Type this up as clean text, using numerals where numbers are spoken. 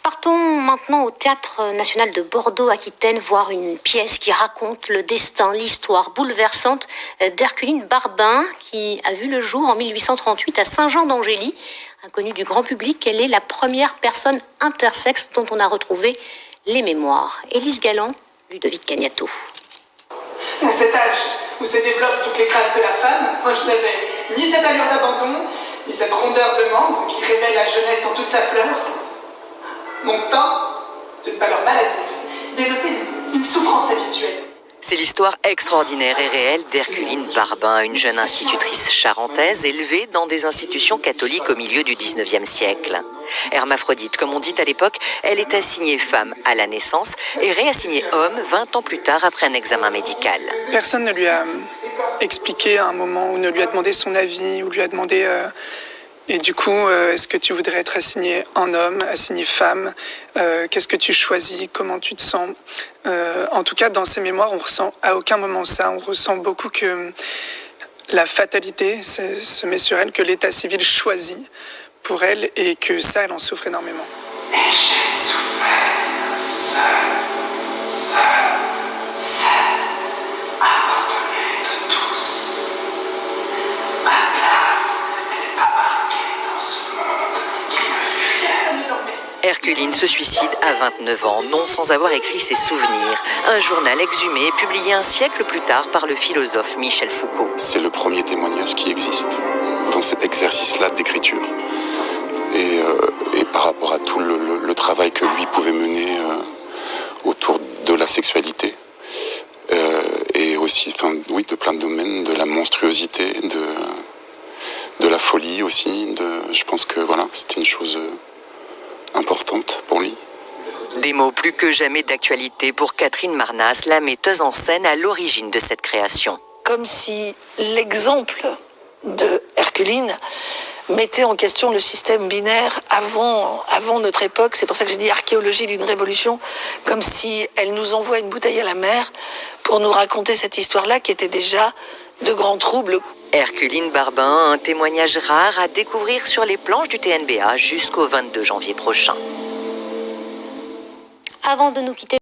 Partons maintenant au Théâtre national de Bordeaux-Aquitaine voir une pièce qui raconte le destin, l'histoire bouleversante d'Herculine Barbin qui a vu le jour en 1838 à Saint-Jean-d'Angély. Inconnue du grand public, elle est la première personne intersexe dont on a retrouvé les mémoires. Élise Galland, Ludovic Cagnato. À cet âge où se développent toutes les grâces de la femme, moi je n'avais ni cette allure d'abandon, ni cette rondeur de membres qui révèle la jeunesse dans toute sa fleur. Mon temps, d'une pâleur maladive, dénotait une souffrance habituelle. C'est l'histoire extraordinaire et réelle d'Herculine Barbin, une jeune institutrice charentaise élevée dans des institutions catholiques au milieu du 19e siècle. Hermaphrodite, comme on dit à l'époque, elle est assignée femme à la naissance et réassignée homme 20 ans plus tard après un examen médical. Personne ne lui a expliqué à un moment ou ne lui a demandé son avis ou lui a demandé... Et du coup, est-ce que tu voudrais être assigné en homme, assigné femme? Qu'est-ce que tu choisis? Comment tu te sens? En tout cas, dans ses mémoires, on ressent à aucun moment ça. On ressent beaucoup que la fatalité se met sur elle, que l'état civil choisit pour elle et que ça, elle en souffre énormément. Et j'ai souffert seul, abandonné de tous. Ma place n'était pas marquée dans ce monde qui me fuyait. Herculine se suicide à 29 ans, non sans avoir écrit ses souvenirs. Un journal exhumé, publié un siècle plus tard par le philosophe Michel Foucault. C'est le premier témoignage qui existe dans cet exercice-là d'écriture. Et par rapport à tout le travail que lui pouvait mener autour de la sexualité, et aussi, oui, de plein de domaines, de la monstruosité, de la folie aussi. Je pense que voilà, c'était une chose importante pour lui. Des mots plus que jamais d'actualité pour Catherine Marnas, la metteuse en scène à l'origine de cette création. Comme si l'exemple de Herculine mettait en question le système binaire avant notre époque. C'est pour ça que j'ai dit archéologie d'une révolution, comme si elle nous envoie une bouteille à la mer pour nous raconter cette histoire-là qui était déjà de grands troubles. Herculine Barbin, un témoignage rare à découvrir sur les planches du TNBA jusqu'au 22 janvier prochain. Avant de nous quitter,